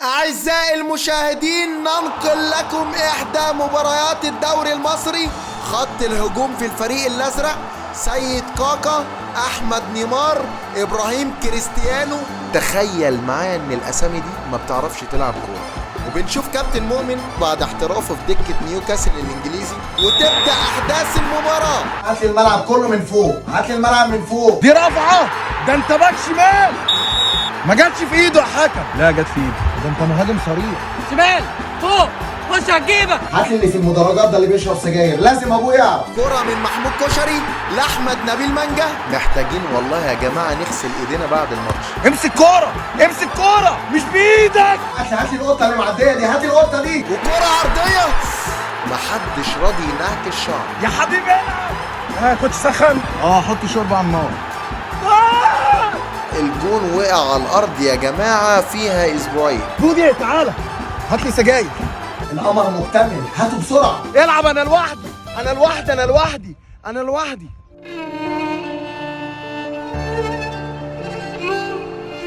أعزائي المشاهدين، ننقل لكم إحدى مباريات الدوري المصري. خط الهجوم في الفريق الأزرق: سيد كاكا، أحمد نيمار، إبراهيم كريستيانو. تخيل معايا إن الأسامي دي ما بتعرفش تلعب كورة. وبنشوف كابتن مؤمن بعد احترافه في دكة نيوكاسل الإنجليزي، وتبدأ أحداث المباراة. هات لي الملعب كله من فوق، هات لي الملعب من فوق. دي رافعة، ده أنت باك شمال. ما جاتش في إيده يا حكم. لا جت في إيده، ده أنت مهاجم صريح. شمال فوق، خش هتجيبك. هات لي اللي في المدرجات ده اللي بيشرب سجاير، لازم ابوه يعرف. كرة من محمود كشري لأحمد نبيل مانجا. محتاجين والله يا جماعة نغسل ايدينا بعد الماتش. امسك كورة، امسك كورة، مش بإيدك. هات لي القطة اللي معدية دي، هات لي القطة دي. وكرة عرضية، محدش راضي ينهك الشعر. يا حبيبي العب. كنت سخن. حط شوربة على النار. الجون وقع على الأرض يا جماعة فيها أسبوعين. بودي تعالى، هات لي سجاير. القمر مكتمل، هاته بسرعة. العب، أنا لوحدي، أنا لوحدي، أنا لوحدي، أنا لوحدي.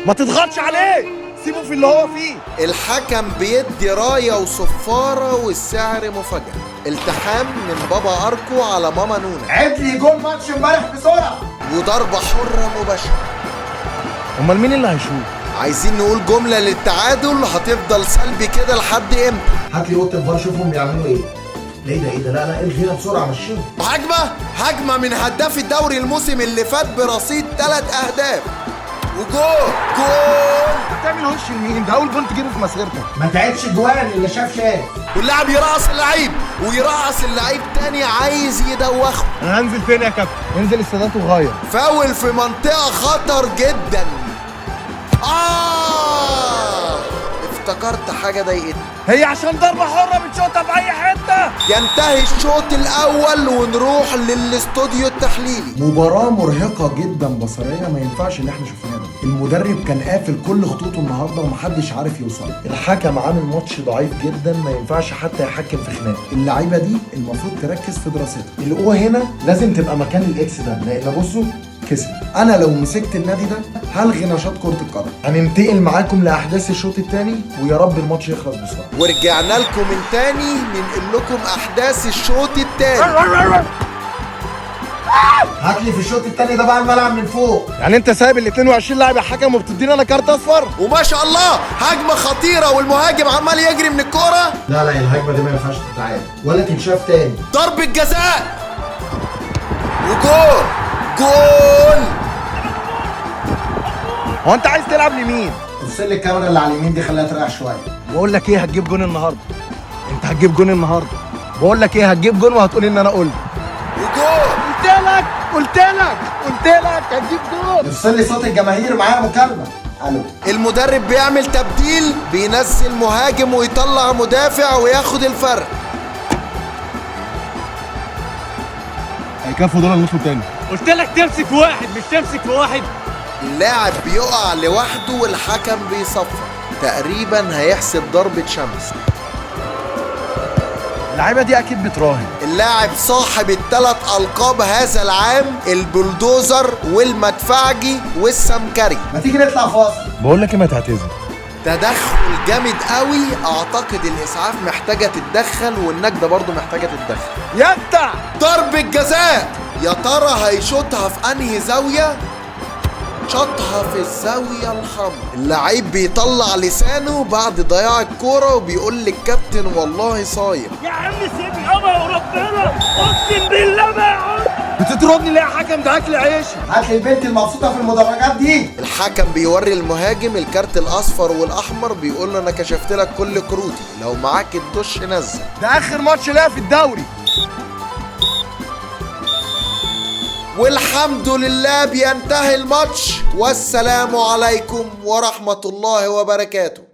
ما تضغطش عليه، سيبه في اللي هو فيه. الحكم بيدي راية وصفارة والسعر مفاجأة. التحام من بابا أركو على ماما نونا. عد لي جول ماتش امبارح بسرعة. وضربة حرة مباشرة. أمال مين اللي هيشوط؟ عايزين نقول جملة للتعادل. هتفضل سلبي كده لحد امتى؟ هات لي اوضه الفار، شوفهم بيعملوا ايه. ايه ده لا الغينا بسرعة مشيهم. هجمة من هداف الدوري الموسم اللي فات برصيد 3 أهداف. وجول بتعمل وش لمين؟ ده أول جون تجيبه في مسيرتك. ما تعدش جوان، اللي شاف. واللاعب يرقص اللعيب ويرقص اللعيب تاني عايز يدوخه. أنا هنزل فين يا كابتن؟ انزل السادات وغير. فاول في منطقة خطر جدا. افتكرت حاجة ضايقتني. هي عشان ضربة حرة بتشوطها في أي حتة. ينتهي الشوط الأول ونروح للاستوديو التحليلي. مباراة مرهقة جدا بصرية، ما ينفعش اللي احنا شفناه ده. المدرب كان قافل كل خطوطه النهارده ومحدش عارف يوصل. الحكم عامل ماتش ضعيف جدا، ما ينفعش حتى يحكم في خناق. اللعيبة دي المفروض تركز في دراستها. الأو هنا لازم تبقى مكان الإكس ده، لأن بصوا كسب. انا لو مسكت النادي ده هلغي نشاط كرة القدم. هننتقل معاكم لاحداث الشوط الثاني، ويا رب الماتش يخلص بسرعه. ورجعنا لكم من تاني ننقل لكم احداث الشوط الثاني. هات لي في الشوط الثاني ده بقى الملعب من فوق. يعني انت سايب ال 22 لاعب يا حكم وبتدينا انا كارت اصفر؟ وما شاء الله هجمه خطيره والمهاجم عمال يجري من الكوره. لا الهجمه دي ما ينفعش تتعاد ولا تتشاف تاني. ضربه جزاء وجول. هو انت عايز تلعب لمين؟ افصل لي الكاميرا اللي على اليمين دي، خليها تريح شويه. بقول لك ايه، هتجيب جون النهارده. انت هتجيب جون النهارده. بقول لك ايه، هتجيب جون وهتقول ان انا قلت. وجول. قلت لك هتجيب جون. افصل لي صوت الجماهير، معايا مكالمه. الو. المدرب بيعمل تبديل، بينزل مهاجم ويطلع مدافع وياخد الفرق. هيكفوا دول النص التاني. قلت لك تمسك في واحد، مش تمسك في واحد. اللاعب بيقع لوحده والحكم بيصفر. تقريبا هيحسب ضربة شمس. اللعيبه دي اكيد بتراهن. اللاعب صاحب ال3 ألقاب هذا العام: البلدوزر والمدفعجي والسمكري. ما تيجي نطلع فاصل. بقول لك ايه، ما تعتذر. تدخل جامد قوي. اعتقد الاسعاف محتاجه تتدخل والنجده برضو محتاجه تتدخل. يفتح ضربة جزاء. يا ترى هيشوطها في انهي زاويه؟ شاطها في الزاويه الحمراء. اللعيب بيطلع لسانه بعد ضياع الكوره وبيقول للكابتن والله صايم. يا عم سيبني يابا وربنا، اقسم بالله ما يعود. بتطردني ليه يا حكم؟ ده اكل عيش. هات لي البنت المبسوطه في المدرجات دي. الحكم بيوري المهاجم الكارت الاصفر والاحمر، بيقول له انا كشفت لك كل كروتي، لو معاك الدش نزل. ده اخر ماتش ليا في الدوري. والحمد لله بينتهي الماتش، والسلام عليكم ورحمة الله وبركاته.